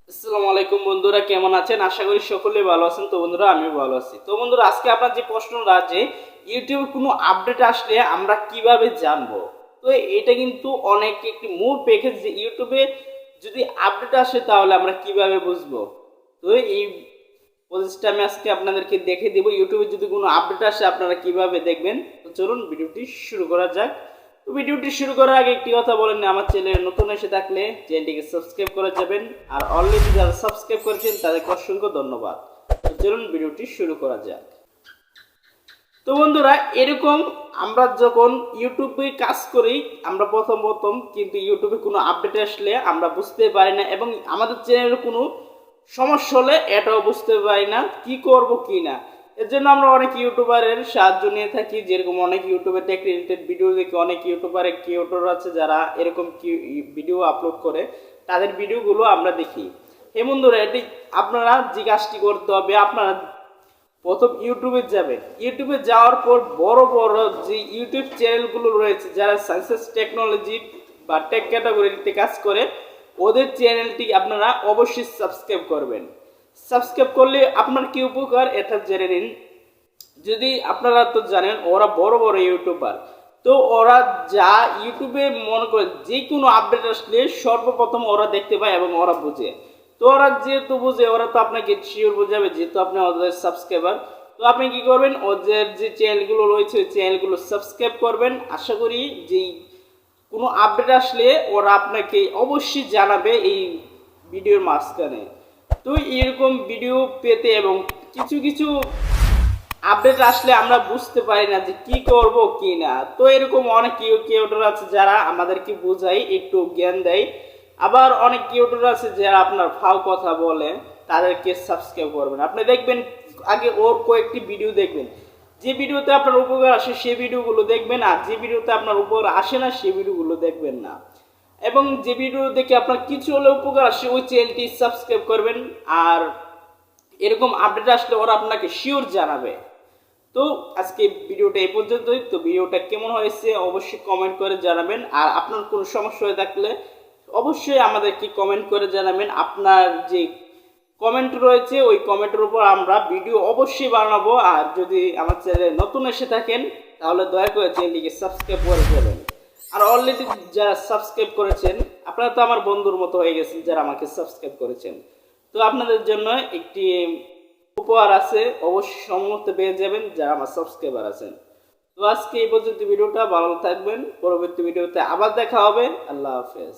আসসালামু আলাইকুম বন্ধুরা, কেমন আছেন? আশা করি সকলেই ভালো আছেন। তো বন্ধুরা, আমিও ভালো আছি। তো বন্ধুরা, আজকে আপনার যে প্রশ্নটা, যে ইউটিউবে কোনো আপডেট আসলে আমরা কিভাবে জানবো, তো এটা কিন্তু অনেক একটি মূল প্যাকেজ যে ইউটিউবে যদি আপডেট আসে তাহলে আমরা কিভাবে বুঝবো। তো এই প্রসেসটা আমি আজকে আপনাদেরকে দেখে দেবো। ইউটিউবে যদি কোনো আপডেট আসে আপনারা কিভাবে দেখবেন। তো চলুন ভিডিওটি শুরু করা যাক। তো ভিডিওটি শুরু করার আগে একটি কথা বলেন, আমার চ্যানেলে নতুন এসে থাকলে চ্যানেলটিকে সাবস্ক্রাইব করে যাবেন, আর অলরেডি যারা সাবস্ক্রাইব করেছেন তাদেরকে অসংখ্য ধন্যবাদ। তো চলুন ভিডিওটি শুরু করা যাক। তো বন্ধুরা, এরকম আমরা যখন ইউটিউবে কাজ করি, আমরা প্রথম কিন্তু ইউটিউবে কোনো আপডেট আসলে আমরা বুঝতে পারি না, এবং আমাদের চ্যানেলের কোনো সমস্যা হলে এটাও বুঝতে পারি না কি করব কি না। এর জন্য আমরা অনেক ইউটিউবারের সাহায্য নিয়ে থাকি, যেরকম অনেক ইউটিউবে টেক রিলেটেড ভিডিও দেখি, অনেক ইউটিউবারের ক্রিয়েটর আছে যারা এরকম ভিডিও আপলোড করে, তাদের ভিডিওগুলো আমরা দেখি। হে বন্ধুরা, এটি আপনারা যে কাজটি করতে হবে, আপনারা প্রথম ইউটিউবে যাবেন। ইউটিউবে যাওয়ার পর বড় বড় যে ইউটিউব চ্যানেলগুলো রয়েছে, যারা সায়েন্স টেকনোলজি বা টেক ক্যাটাগরিতে কাজ করে, ওদের চ্যানেলটি আপনারা অবশ্যই সাবস্ক্রাইব করবেন। সাবস্ক্রাইব করলে আপনার কি উপকার এটা জেনে নিন। যদি আপনারা তো জানেন ওরা বড় বড় ইউটিউবার, তো ওরা যা ইউটিউবে মনে করে যে কোনো আপডেট আসলে সর্বপ্রথম ওরা দেখতে পায় এবং ওরা বুঝে। তো ওরা যেহেতু বুঝে, ওরা তো আপনাকে শিওর বোঝাবে, যেহেতু আপনি ওদের সাবস্ক্রাইবার। তো আপনি কি করবেন, ওদের যে চ্যানেলগুলো রয়েছে ওই চ্যানেলগুলো সাবস্ক্রাইব করবেন। আশা করি যে কোনো আপডেট আসলে ওরা আপনাকে অবশ্যই জানাবে এই ভিডিওর মাঝখানে। তো এরকম ভিডিও পেতে এবং কিছু কিছু আপডেট আসলে আমরা বুঝতে পারি না যে কি করব কি না। তো এরকম অনেক ক্রিয়েটর আছে যারা আমাদেরকে বোঝায়, একটু জ্ঞান দেয়। আবার অনেক ক্রিয়েটর আছে যারা আপনার ফাও কথা বলে, তাদেরকে সাবস্ক্রাইব করবেন। আপনি দেখবেন আগে ওর কয়েকটি ভিডিও দেখবেন, যে ভিডিওতে আপনার উপকার আসে সেই ভিডিওগুলো দেখবেন, আর যে ভিডিওতে আপনার উপকার আসে না সেই ভিডিওগুলো দেখবেন না। এবং যে ভিডিও দেখে আপনার কিছু হলে উপকার আসে ওই চ্যানেলটি সাবস্ক্রাইব করবেন। আর এরকম আপডেট আসলে ওরা আপনাকে শিওর জানাবে। তো আজকে ভিডিওটা এই পর্যন্তই। তো ভিডিওটা কেমন হয়েছে অবশ্যই কমেন্ট করে জানাবেন, আর আপনার কোনো সমস্যা হয়ে থাকলে অবশ্যই আমাদেরকে কমেন্ট করে জানাবেন। আপনার যে কমেন্ট রয়েছে ওই কমেন্টের উপর আমরা ভিডিও অবশ্যই বানাবো। আর যদি আমার চ্যানেলে নতুন এসে থাকেন তাহলে দয়া করে চ্যানেলটিকে সাবস্ক্রাইব করে দেবেন। আর অলরেডি যারা সাবস্ক্রাইব করেছেন, আপনারা তো আমার বন্ধুর মতো হয়ে গেছেন যারা আমাকে সাবস্ক্রাইব করেছেন। তো আপনাদের জন্য একটি উপহার আছে, অবশ্যই সম্মত পেয়ে যাবেন যারা আমার সাবস্ক্রাইবার আছেন। তো আজকে এই পর্যন্ত ভিডিওটা, ভালো থাকবেন। পরবর্তী ভিডিওতে আবার দেখা হবে। আল্লাহ হাফেজ।